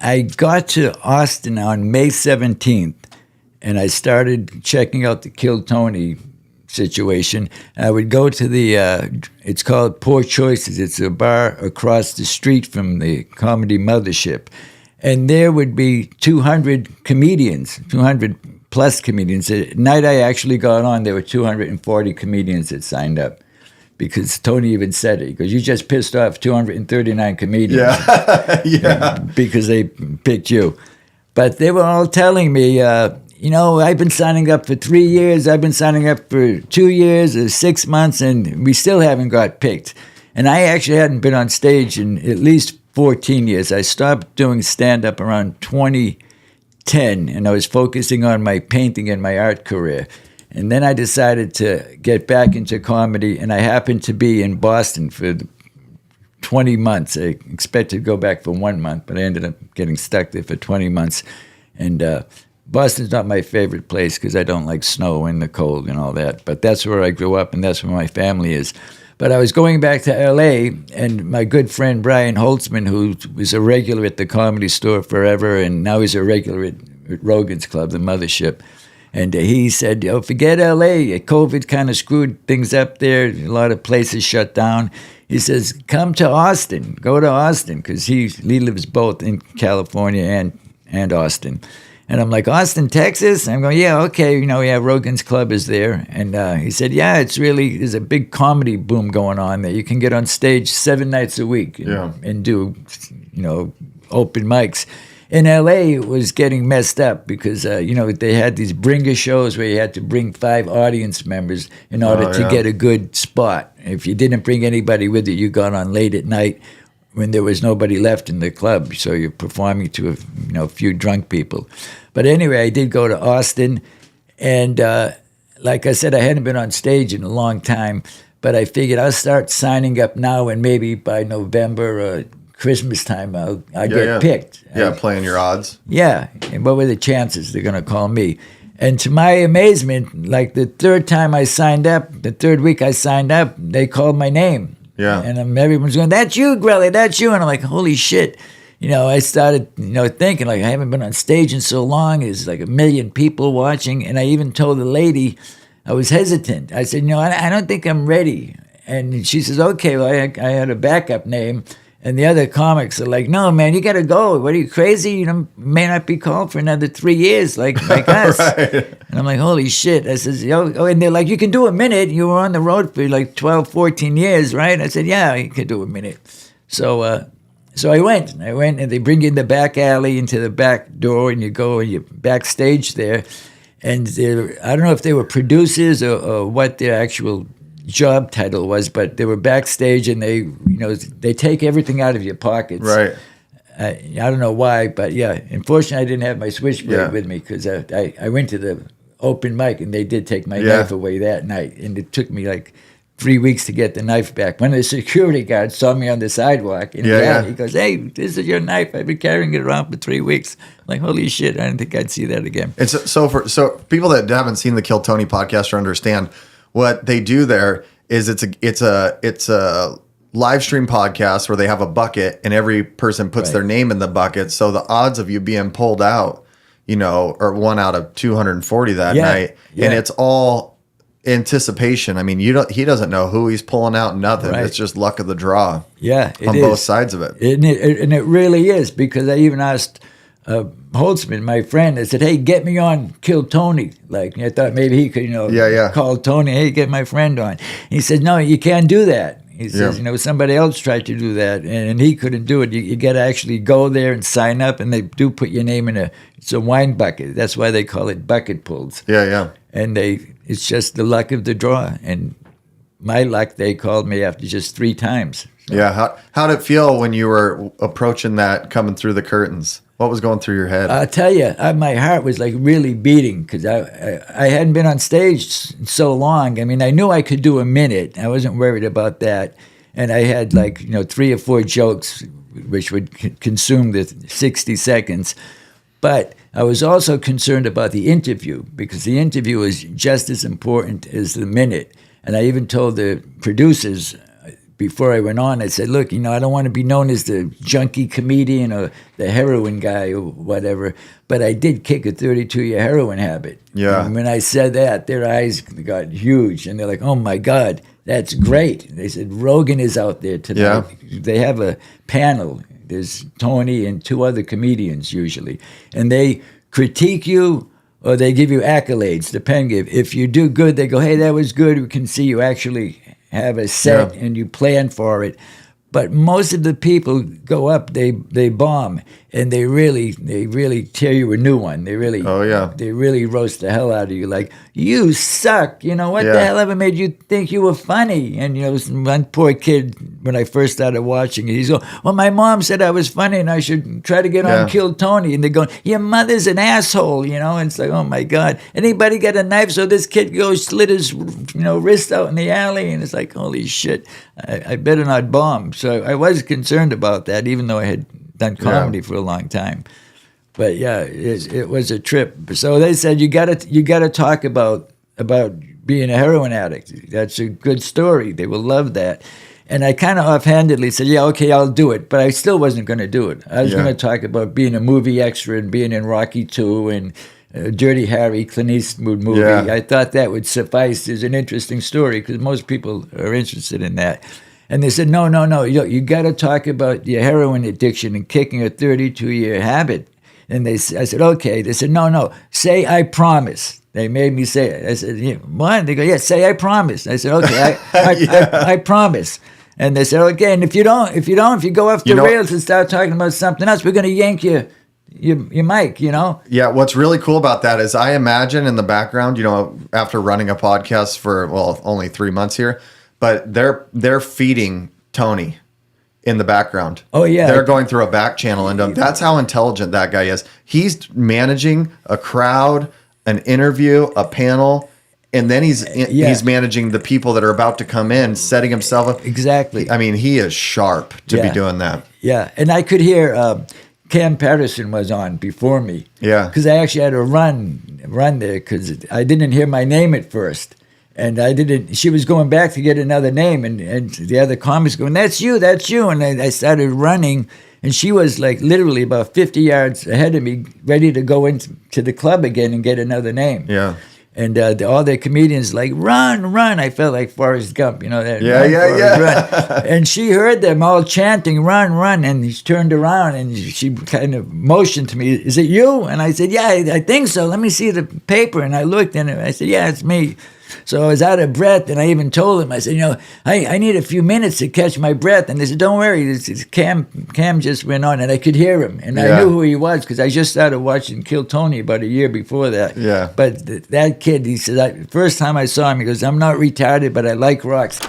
I got to Austin on May 17th, and I started checking out the KillTony situation. I would go to the, it's called Poor Choices. It's a bar across the street from the Comedy Mothership. And there would be 200 comedians, 200 plus comedians. At night I actually got on, there were 240 comedians that signed up. Because Tony even said it. He goes, you just pissed off 239 comedians. Yeah. Yeah. Because they picked you. But they were all telling me, I've been signing up for 3 years. I've been signing up for 2 years or 6 months, and we still haven't got picked. And I actually hadn't been on stage in at least 14 years. I stopped doing stand-up around 2010, and I was focusing on my painting and my art career. And then I decided to get back into comedy, and I happened to be in Boston for 20 months. I expected to go back for 1 month, but I ended up getting stuck there for 20 months. And Boston's not my favorite place because I don't like snow and the cold and all that. But that's where I grew up, and that's where my family is. But I was going back to L.A., and my good friend Brian Holtzman, who was a regular at the Comedy Store forever, and now he's a regular at Rogan's Club, the Mothership. And he said, forget L.A. COVID kind of screwed things up there. A lot of places shut down. He says, come to Austin. Go to Austin, because he lives both in California and Austin. And I'm like, Austin, Texas? I'm going, yeah, okay. Rogan's Club is there. And he said, yeah, there's a big comedy boom going on there. You can get on stage 7 nights a week and do, open mics. In L.A., it was getting messed up because, they had these bringer shows where you had to bring 5 audience members in order to get a good spot. If you didn't bring anybody with you, you got on late at night when there was nobody left in the club. So you're performing to a few drunk people. But anyway, I did go to Austin. And like I said, I hadn't been on stage in a long time. But I figured I'll start signing up now, and maybe by November or Christmas time, I'll get picked. Yeah, playing your odds. Yeah, and what were the chances they're going to call me? And to my amazement, like the third week I signed up, they called my name. Yeah. And everyone's going, that's you, Grelle, that's you. And I'm like, holy shit. I started, thinking, like, I haven't been on stage in so long. There's like 1 million people watching. And I even told the lady, I was hesitant. I said, I don't think I'm ready. And she says, okay, well, I had a backup name. And the other comics are like, no, man, you got to go. What are you, crazy? You may not be called for another 3 years like us. Right. And I'm like, holy shit. I says, and they're like, you can do a minute. You were on the road for like 12, 14 years, right? I said, yeah, you can do a minute. So I went, and they bring you in the back alley into the back door, and you go and you're backstage there. And I don't know if they were producers or what their actual job title was, but they were backstage, and they take everything out of your pockets. Right. I don't know why, but yeah. Unfortunately, I didn't have my switchblade with me because I went to the open mic, and they did take my knife away that night, and it took me like 3 weeks to get the knife back. One of the security guards saw me on the sidewalk, and he goes, hey, this is your knife. I've been carrying it around for 3 weeks. I'm like, holy shit, I didn't think I'd see that again. And so people that haven't seen the KillTony podcast or understand, what they do there is it's a live stream podcast where they have a bucket, and every person puts their name in the bucket. So the odds of you being pulled out, are 1 out of 240 that night. Yeah. And it's all anticipation. I mean, he doesn't know who he's pulling out, nothing. Right. It's just luck of the draw. Yeah, on both sides of it. And it really is, because I even asked Holtzman, my friend, I said, hey, get me on KillTony. Like, I thought maybe he could, call Tony, hey, get my friend on. He said, no, you can't do that. He says, somebody else tried to do that, and he couldn't do it. You got to actually go there and sign up, and they do put your name in it's a wine bucket. That's why they call it bucket pulls. Yeah, yeah. And it's just the luck of the draw. And my luck, they called me after just 3 times. So. Yeah. How did it feel when you were approaching that, coming through the curtains? What was going through your head? I'll tell you, my heart was like really beating because I hadn't been on stage so long. I mean, I knew I could do a minute. I wasn't worried about that. And I had 3 or 4 jokes which would consume the 60 seconds. But I was also concerned about the interview, because the interview is just as important as the minute. And I even told the producers, before I went on, I said, look, I don't want to be known as the junkie comedian or the heroin guy or whatever, but I did kick a 32-year heroin habit. Yeah. And when I said that, their eyes got huge, and they're like, oh, my God, that's great. They said, Rogan is out there tonight. Yeah. They have a panel. There's Tony and 2 other comedians usually, and they critique you or they give you accolades, depending. If you do good, they go, hey, that was good. We can see you actually have a set and you plan for it. But most of the people go up, they bomb, and they really tear you a new one. They really roast the hell out of you. Like, you suck. What the hell ever made you think you were funny? And one poor kid, when I first started watching it, he's going, well, my mom said I was funny and I should try to get on KillTony. And they're going, your mother's an asshole. And it's like, oh my God, anybody got a knife? So this kid goes slit his wrist out in the alley, and it's like, holy shit, I better not bomb. So I was concerned about that, even though I had done comedy for a long time. But yeah, it was a trip. So they said you gotta talk about being a heroin addict. That's a good story. They will love that. And I kind of offhandedly said, yeah, okay, I'll do it. But I still wasn't going to do it. I was going to talk about being a movie extra and being in Rocky II and Dirty Harry, Clint Eastwood movie. Yeah. I thought that would suffice as an interesting story because most people are interested in that. And they said, no, you got to talk about your heroin addiction and kicking a 32-year habit. And I said, okay. They said, no, say I promise. They made me say it. I said, yeah, what? They go, yeah, say I promise. I said, okay, I promise. And they said, okay, and if you go off the rails and start talking about something else, we're going to yank your mic, Yeah, what's really cool about that is I imagine in the background, after running a podcast for, only 3 months here, but they're feeding Tony in the background. Oh, yeah. They're going through a back channel, and that's how intelligent that guy is. He's managing a crowd, an interview, a panel, and then he's managing the people that are about to come in, setting himself up. Exactly. I mean, he is sharp to be doing that. Yeah, and I could hear Cam Patterson was on before me. Yeah. Because I actually had to run there because I didn't hear my name at first. And she was going back to get another name, and the other comics going, that's you. And I started running, and she was like literally about 50 yards ahead of me, ready to go into the club again and get another name. Yeah. And all the comedians like, run. I felt like Forrest Gump, that. Run. And she heard them all chanting, run. And she turned around and she kind of motioned to me, is it you? And I said, yeah, I think so. Let me see the paper. And I looked and I said, yeah, it's me. So I was out of breath, and I even told him, I said, I need a few minutes to catch my breath. And they said, don't worry, Cam just went on, and I could hear him. And I knew who he was because I just started watching KillTony about a year before that. Yeah. But that kid, he said, first time I saw him, he goes, I'm not retarded, but I like rocks.